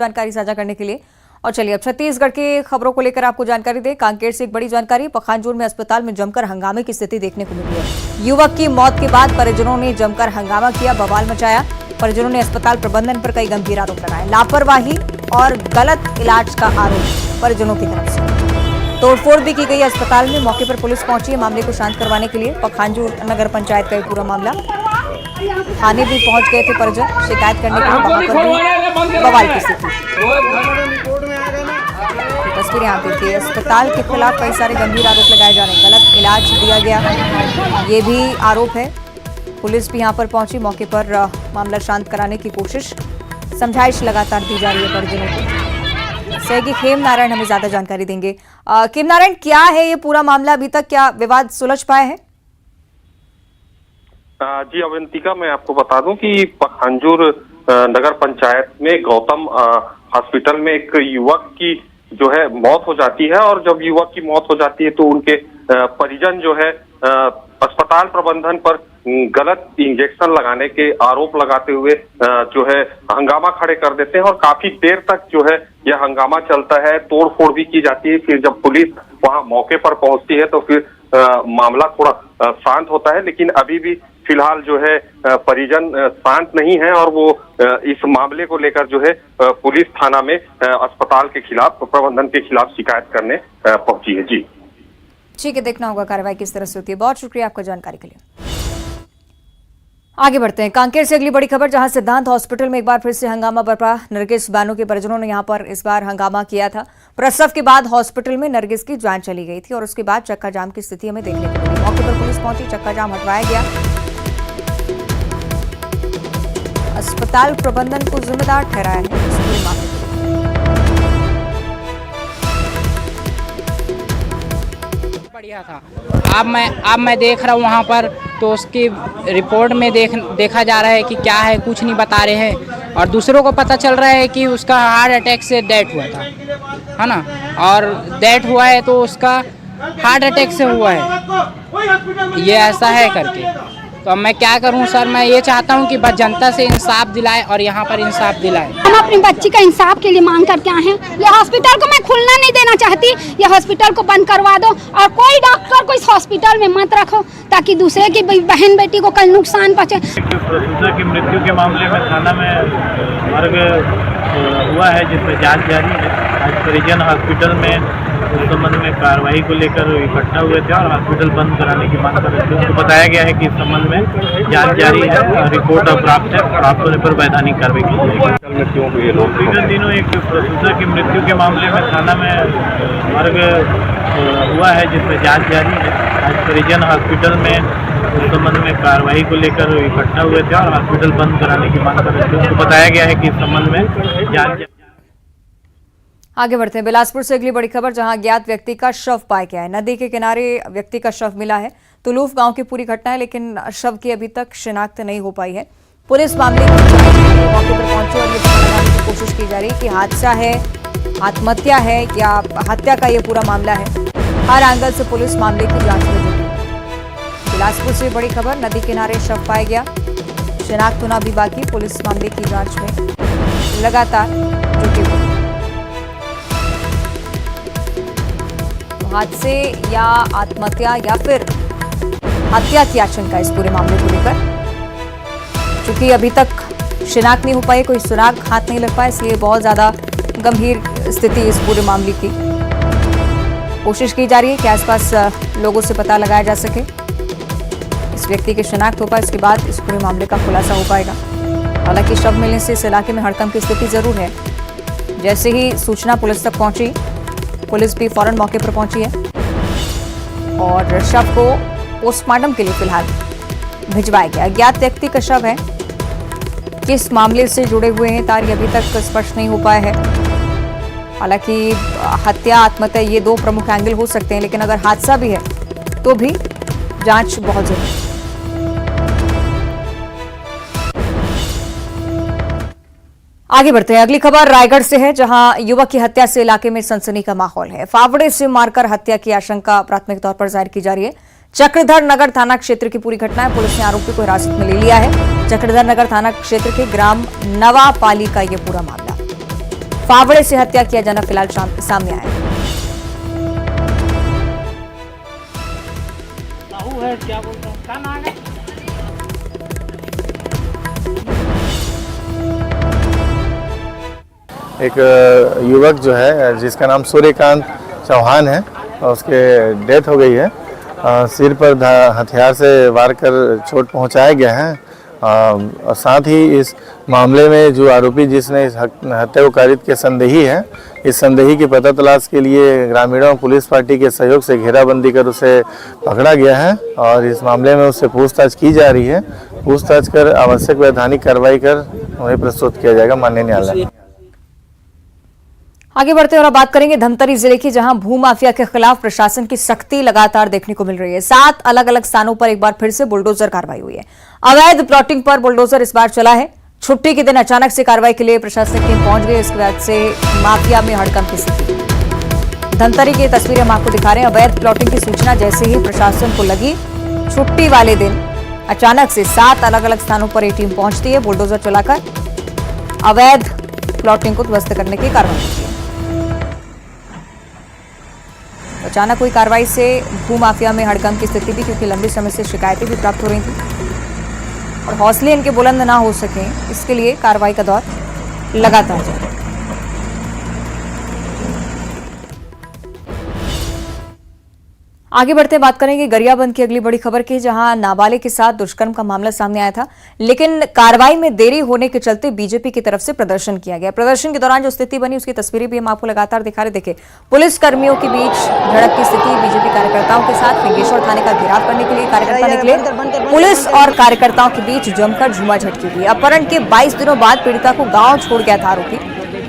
जानकारी साझा करने के लिए। और चलिए अब छत्तीसगढ़ की खबरों को लेकर आपको जानकारी दें। कांकेर से एक बड़ी जानकारी। पखानजोर में अस्पताल में जमकर हंगामे की स्थिति देखने को मिली है। युवक की मौत के बाद परिजनों ने जमकर हंगामा किया, बवाल मचाया। परिजनों ने अस्पताल प्रबंधन पर कई गंभीर आरोप लगाए। लापरवाही और गलत इलाज का आरोप परिजनों की तरफ से। तोड़फोड़ भी की गई अस्पताल में। मौके पर पुलिस पहुंची है मामले को शांत करवाने के लिए। पखानजोर नगर पंचायत का ये पूरा मामला। थाने भी पहुंच गए थे परिजन शिकायत करने के लिए। वहां पर भी बवाल की स्थिति। तस्वीरें आप देखिए। अस्पताल के खिलाफ कई सारे गंभीर आरोप लगाए जा रहे हैं। गलत इलाज दिया गया, ये भी आरोप है। पुलिस भी यहां पर पहुंची, मौके पर मामला शांत कराने की कोशिश, समझाइश लगातार दी जा रही है परिजनों को। सहयोगी खेम नारायण हमें ज्यादा जानकारी देंगे। खेम नारायण, क्या है ये पूरा मामला? अभी तक क्या विवाद सुलझ पाया है? जी अवंतिका, मैं आपको बता दूं कि पखानजोर नगर पंचायत में गौतम हॉस्पिटल में एक युवक की जो है मौत हो जाती है। और जब युवक की मौत हो जाती है तो उनके परिजन जो है अस्पताल प्रबंधन पर गलत इंजेक्शन लगाने के आरोप लगाते हुए जो है हंगामा खड़े कर देते हैं। और काफी देर तक जो है यह हंगामा चलता है, तोड़फोड़ भी की जाती है। फिर जब पुलिस वहां मौके पर पहुंचती है तो फिर मामला थोड़ा शांत होता है। लेकिन अभी भी फिलहाल जो है परिजन शांत नहीं है और वो इस मामले को लेकर जो है पुलिस थाना में अस्पताल के खिलाफ, प्रबंधन के खिलाफ शिकायत करने पहुंची है। जी ठीक है, देखना होगा कार्रवाई किस तरह से होती है। बहुत शुक्रिया आपका जानकारी के लिए। आगे बढ़ते हैं। कांकेर से अगली बड़ी खबर, जहां सिद्धांत हॉस्पिटल में एक बार फिर से हंगामा बरपा। नरगिस बानो के परिजनों ने यहां पर इस बार हंगामा किया था। प्रसव के बाद हॉस्पिटल में नरगिस की जान चली गई थी और उसके बाद चक्का जाम की स्थिति हमें देखने को मिली। मौके पर पुलिस पहुंची, चक्का जाम हटवाया गया। अस्पताल प्रबंधन को जिम्मेदार ठहराया है इस पूरे मामले में। बढ़िया था। अब मैं देख रहा हूँ वहाँ पर, तो उसकी रिपोर्ट में देखा जा रहा है कि क्या है, कुछ नहीं बता रहे हैं। और दूसरों को पता चल रहा है कि उसका हार्ट अटैक से डेथ हुआ था, है ना। और डेथ हुआ है तो उसका हार्ट अटैक से हुआ है, ये ऐसा है करके। तो अब मैं क्या करूं सर, मैं ये चाहता हूं कि बस जनता से इंसाफ दिलाए और यहाँ पर इंसाफ दिलाए। हम अपनी बच्ची का इंसाफ के लिए मांग करके आए हैं। ये हॉस्पिटल को मैं खुलना नहीं देना चाहती, ये हॉस्पिटल को बंद करवा दो और कोई डॉक्टर को इस हॉस्पिटल में मत रखो ताकि दूसरे की बहन बेटी को कल नुकसान पहुंचे। प्रसूता की मृत्यु के मामले में थाना में मर्ग हुआ है, जिसमें जांच जारी है। आज परिजन हॉस्पिटल में उस संबंध में कार्रवाई को लेकर इकट्ठा हुए थे और हॉस्पिटल बंद कराने की मांग कर रहे थे। उनको बताया गया है कि इस संबंध में जांच जारी है, रिपोर्ट प्राप्त होने पर वैधानिक कार्रवाई की जाएगी। विगत दिनों एक प्रसूता की मृत्यु के मामले में थाना में मर्ग हुआ है, जिसमें जांच जारी है। आज परिजन हॉस्पिटल में उस संबंध में कार्रवाई को लेकर इकट्ठा हुए थे और हॉस्पिटल बंद कराने की मांग कर रहे थे। उनको बताया गया है कि इस संबंध में जांच। आगे बढ़ते हैं। बिलासपुर से अगली बड़ी खबर, जहां अज्ञात व्यक्ति का शव पाया गया है। नदी के किनारे व्यक्ति का शव मिला है। तुलूफ गांव की पूरी घटना है, लेकिन शव की अभी तक शिनाख्त नहीं हो पाई है। पुलिस मामले की जांच के लिए मौके पर पहुंची और ये पता लगाने की कोशिश की जा रही है कि हादसा है, आत्महत्या है या हत्या का ये पूरा मामला है। हर एंगल से पुलिस मामले की जांच में जुटी। बिलासपुर से बड़ी खबर, नदी किनारे शव पाया गया, शिनाख्त होना भी बाकी। पुलिस मामले की जांच में लगातार जुटी हुई। हादसे या आत्महत्या या फिर हत्या की आशंका इस पूरे मामले को लेकर, क्योंकि अभी तक शिनाख्त नहीं हो पाई, कोई सुराग हाथ नहीं लग पाया, इसलिए बहुत ज्यादा गंभीर स्थिति इस पूरे मामले की। कोशिश की जा रही है कि आसपास लोगों से पता लगाया जा सके, इस व्यक्ति की शिनाख्त हो पाए, इसके बाद इस पूरे मामले का खुलासा हो पाएगा। हालांकि शव मिलने से इस इलाके में हड़कंप की स्थिति जरूर है। जैसे ही सूचना पुलिस तक पहुंची, पुलिस भी फौरन मौके पर पहुंची है और शव को पोस्टमार्टम के लिए फिलहाल भिजवाया गया। अज्ञात व्यक्ति का शव है, किस मामले से जुड़े हुए हैं तारीख अभी तक स्पष्ट नहीं हो पाया है। हालांकि हत्या, आत्महत्या ये दो प्रमुख एंगल हो सकते हैं, लेकिन अगर हादसा भी है तो भी जांच बहुत जरूरी है। आगे बढ़ते हैं। अगली खबर रायगढ़ से है, जहां युवक की हत्या से इलाके में सनसनी का माहौल है। फावड़े से मारकर हत्या की आशंका प्राथमिक तौर पर जाहिर की जा रही है। चक्रधर नगर थाना क्षेत्र की पूरी घटना है। पुलिस ने आरोपी को हिरासत में ले लिया है। चक्रधर नगर थाना क्षेत्र के ग्राम नवापाली का यह पूरा मामला। फावड़े से हत्या किया जाना फिलहाल सामने आया है। एक युवक जो है जिसका नाम सूर्यकांत चौहान है, उसके डेथ हो गई है। सिर पर हथियार से वार कर चोट पहुंचाया गया है। और साथ ही इस मामले में जो आरोपी जिसने इस हत्या को कारित के संदेही है, इस संदेही की पता तलाश के लिए ग्रामीणों पुलिस पार्टी के सहयोग से घेराबंदी कर उसे पकड़ा गया है और इस मामले में उससे पूछताछ की जा रही है। पूछताछ कर आवश्यक वैधानिक कार्रवाई कर उन्हें प्रस्तुत किया जाएगा माननीय न्यायालय। आगे बढ़ते हैं और अब बात करेंगे धमतरी जिले की, जहां भूमाफिया के खिलाफ प्रशासन की सख्ती लगातार देखने को मिल रही है। 7 अलग अलग स्थानों पर एक बार फिर से बुलडोजर कार्रवाई हुई है। अवैध प्लॉटिंग पर बुलडोजर इस बार चला है। छुट्टी के दिन अचानक से कार्रवाई के लिए प्रशासनिक टीम पहुंच गई। इसके बाद से माफिया में हड़कंप की स्थिति। धमतरी की तस्वीरें हम आपको दिखा रहे हैं। अवैध प्लॉटिंग की सूचना जैसे ही प्रशासन को लगी, छुट्टी वाले दिन अचानक से 7 अलग अलग स्थानों पर ये टीम पहुंचती है। बुलडोजर चलाकर अवैध प्लॉटिंग को ध्वस्त करने की कार्रवाई की है। अचानक हुई कार्रवाई से भूमाफिया में हड़कंप की स्थिति भी, क्योंकि लंबे समय से शिकायतें भी प्राप्त हो रही थी और हौसले इनके बुलंद ना हो सके, इसके लिए कार्रवाई का दौर लगातार जारी। आगे बढ़ते बात करेंगे गरियाबंद की अगली बड़ी खबर की, जहां नाबालिग के साथ दुष्कर्म का मामला सामने आया था, लेकिन कार्रवाई में देरी होने के चलते बीजेपी की तरफ से प्रदर्शन किया गया। प्रदर्शन के दौरान जो स्थिति बनी उसकी तस्वीरें भी हम आपको लगातार दिखा रहे। देखें, पुलिस कर्मियों के बीच झड़प की स्थिति। बीजेपी कार्यकर्ताओं के साथ फिंगेश्वर थाने का घेराव करने के लिए कार्यकर्ता निकले। पुलिस और कार्यकर्ताओं के बीच जमकर झूमाझटकी हुई। अपहरण के 22 दिनों बाद पीड़िता को गाँव छोड़ गया था आरोपी,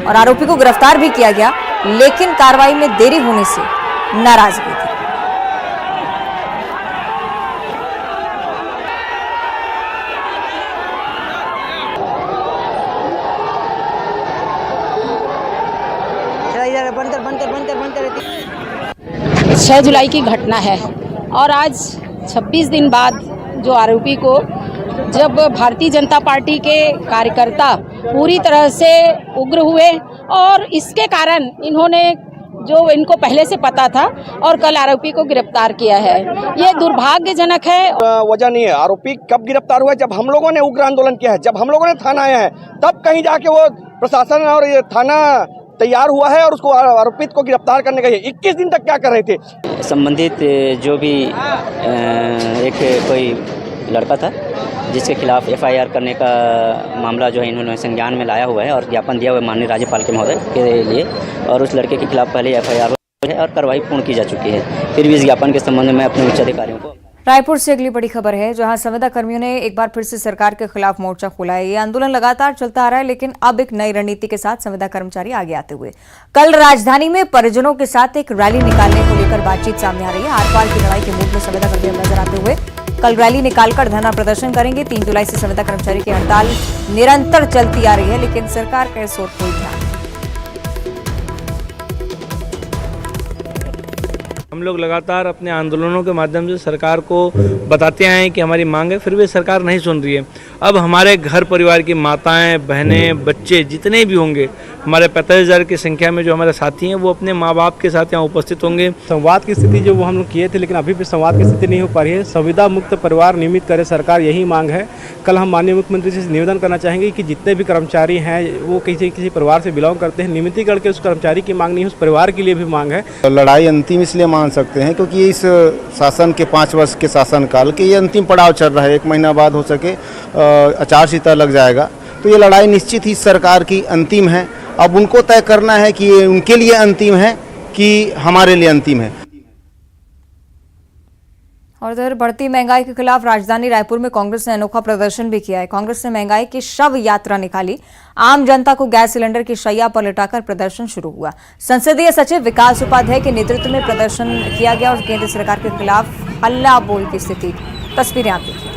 और आरोपी को गिरफ्तार भी किया गया, लेकिन कार्रवाई में देरी होने से नाराजगी थी। बनकर 6 जुलाई की घटना है और आज 26 दिन बाद जो आरोपी को जब भारतीय जनता पार्टी के कार्यकर्ता पूरी तरह से उग्र हुए और इसके कारण इन्होंने जो इनको पहले से पता था और कल आरोपी को गिरफ्तार किया है। ये दुर्भाग्यजनक है। वजह नहीं है, आरोपी कब गिरफ्तार हुआ? जब हम लोगों ने उग्र आंदोलन किया है, जब हम लोगों ने थाना आया है, तब कहीं जाके वो प्रशासन और ये थाना तैयार हुआ है और उसको आरोपित को गिरफ्तार करने का। 21 दिन तक क्या कर रहे थे? संबंधित जो भी एक कोई लड़का था जिसके खिलाफ एफआईआर करने का मामला जो है इन्होंने संज्ञान में लाया हुआ है और ज्ञापन दिया हुआ है माननीय राज्यपाल के महोदय के लिए, और उस लड़के के खिलाफ पहले एफआईआर है और कार्रवाई पूर्ण की जा चुकी है। फिर भी इस ज्ञापन के संबंध में अपने उच्च अधिकारियों को। रायपुर से अगली बड़ी खबर है, जहां संविदा कर्मियों ने एक बार फिर से सरकार के खिलाफ मोर्चा खोला है। ये आंदोलन लगातार चलता आ रहा है, लेकिन अब एक नई रणनीति के साथ संविदा कर्मचारी आगे आते हुए कल राजधानी में परिजनों के साथ एक रैली निकालने को लेकर बातचीत सामने आ रही है। आर पार की लड़ाई के मूड में संविदा कर्मी नजर आते हुए कल रैली निकालकर धरना प्रदर्शन करेंगे। 3 जुलाई से संविदा कर्मचारी की हड़ताल निरंतर चलती आ रही है, लेकिन सरकार का इस ओर कोई ध्यान। हम लोग लगातार अपने आंदोलनों के माध्यम से सरकार को बताते आए हैं कि हमारी मांग है, फिर भी सरकार नहीं सुन रही है। अब हमारे घर परिवार की माताएं, बहनें, बच्चे जितने भी होंगे, हमारे 45,000 की संख्या में जो हमारे साथी हैं, वो अपने माँ बाप के साथ यहाँ उपस्थित होंगे। संवाद की स्थिति जो वो हम लोग किए थे, लेकिन अभी भी संवाद की स्थिति नहीं हो पा रही है। संविदा मुक्त परिवार नियमित करे सरकार, यही मांग है। कल हम माननीय मुख्यमंत्री से निवेदन करना चाहेंगे कि जितने भी कर्मचारी हैं वो किसी परिवार से बिलोंग करते हैं, नियमितीकरण के उस कर्मचारी की मांग नहीं, उस परिवार के लिए भी मांग है। लड़ाई अंतिम इसलिए मान सकते हैं क्योंकि इस शासन के 5 वर्ष के शासनकाल के ये अंतिम पड़ाव चल रहा है। 1 महीना बाद हो सके आचार संहिता लग जाएगा, तो ये लड़ाई निश्चित ही सरकार की अंतिम है। अब उनको तय करना है कि ये उनके लिए अंतिम है कि हमारे लिए अंतिम है। और इधर बढ़ती महंगाई के खिलाफ राजधानी रायपुर में कांग्रेस ने अनोखा प्रदर्शन भी किया है। कांग्रेस ने महंगाई की शव यात्रा निकाली। आम जनता को गैस सिलेंडर की शैया पर लिटाकर प्रदर्शन शुरू हुआ। संसदीय सचिव विकास उपाध्याय के नेतृत्व में प्रदर्शन किया गया और केंद्र सरकार के खिलाफ हल्ला बोल की स्थिति। तस्वीरें आप देखिए।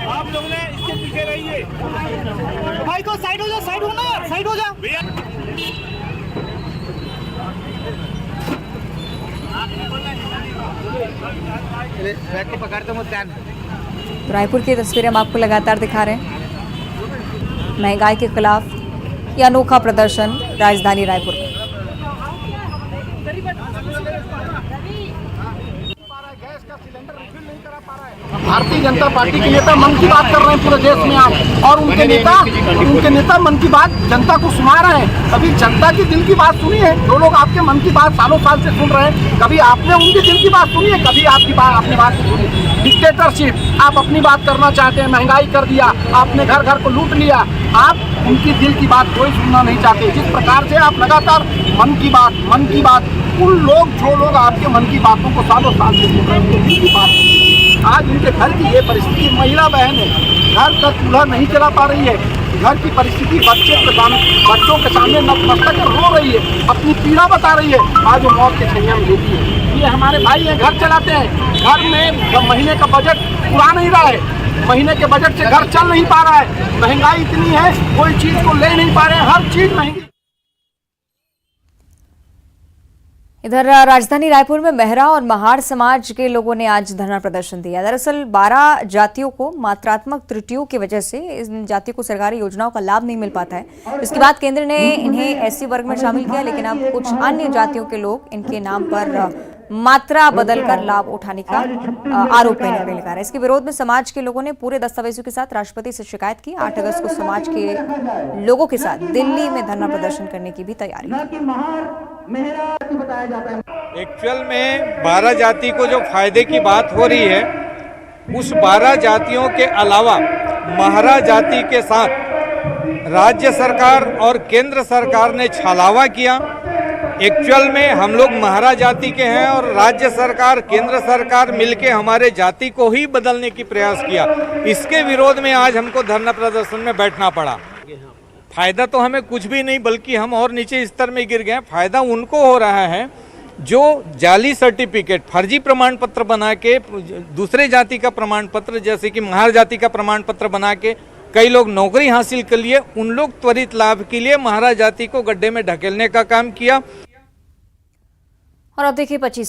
आप लोग ने इसके पीछे रहिए। भाई को साइड हो जा, साइड हो ना, साइड हो जा। बैग को पकड़ते मत ध्यान। रायपुर की तस्वीरें हम आपको लगातार दिखा रहे हैं। महंगाई के खिलाफ ये अनोखा प्रदर्शन राजधानी रायपुर में। भारतीय जनता पार्टी के नेता मन की बात कर रहे हैं पूरे देश में आज, और उनके नेता मन की बात जनता को सुना रहे हैं। कभी जनता की दिल की बात सुनी है? जो लोग आपके मन की बात सालों साल से सुन रहे हैं, कभी आपने उनके दिल की बात सुनी है? कभी आपकी बात अपनी बात नहीं सुनी। डिक्टेटरशिप, आप अपनी बात करना चाहते हैं, महंगाई कर दिया, आपने घर घर को लूट लिया, आप उनकी दिल की बात कोई सुनना नहीं चाहते। जिस प्रकार से आप लगातार मन की बात उन लोग जो लोग आपके मन की बातों को सालों साल से सुन रहे हैं, उनके दिल की बात, आज उनके घर की ये परिस्थिति, महिला बहन है, घर का चूल्हा नहीं चला पा रही है, घर की परिस्थिति बच्चों के सामने नतमस्तक रो रही है, अपनी पीड़ा बता रही है, आज वो मौत के छैया में लेती है। ये हमारे भाई हैं, घर चलाते हैं, घर में महीने का बजट पूरा नहीं रहा है, महीने के बजट से घर चल नहीं पा रहा है, महंगाई इतनी है, कोई चीज को ले नहीं पा रहे हैं, हर चीज महंगी। इधर राजधानी रायपुर में मेहरा और महार समाज के लोगों ने आज धरना प्रदर्शन दिया। दरअसल 12 जातियों को मात्रात्मक त्रुटियों की वजह से इन जातियों को सरकारी योजनाओं का लाभ नहीं मिल पाता है। इसके बाद केंद्र ने इन्हें एससी वर्ग में शामिल किया, लेकिन अब कुछ अन्य जातियों के लोग इनके नाम पर मात्रा बदलकर लाभ उठाने का आरोप लगने लगा है। इसके विरोध में समाज के लोगों ने पूरे दस्तावेजों के साथ राष्ट्रपति से शिकायत की। 8 अगस्त को समाज के लोगों के साथ दिल्ली में धरना प्रदर्शन करने की भी तैयारी है। एक्चुअल में 12 जाति को जो फायदे की बात हो रही है, उस 12 जातियों के अलावा महारा जाति के साथ राज्य सरकार और केंद्र सरकार ने छलावा किया। एक्चुअल में हम लोग महारा जाति के हैं और राज्य सरकार केंद्र सरकार मिलके हमारे जाति को ही बदलने की प्रयास किया। इसके विरोध में आज हमको धरना प्रदर्शन में बैठना पड़ा। फायदा तो हमें कुछ भी नहीं, बल्कि हम और नीचे स्तर में गिर गए। फायदा उनको हो रहा है जो जाली सर्टिफिकेट, फर्जी प्रमाण पत्र बना के दूसरे जाति का प्रमाण पत्र, जैसे कि महार जाति का प्रमाण पत्र बना के कई लोग नौकरी हासिल कर लिए, उन लोग त्वरित लाभ के लिए महारा जाति को गड्ढे में ढकेलने का काम किया। और अब देखिए 25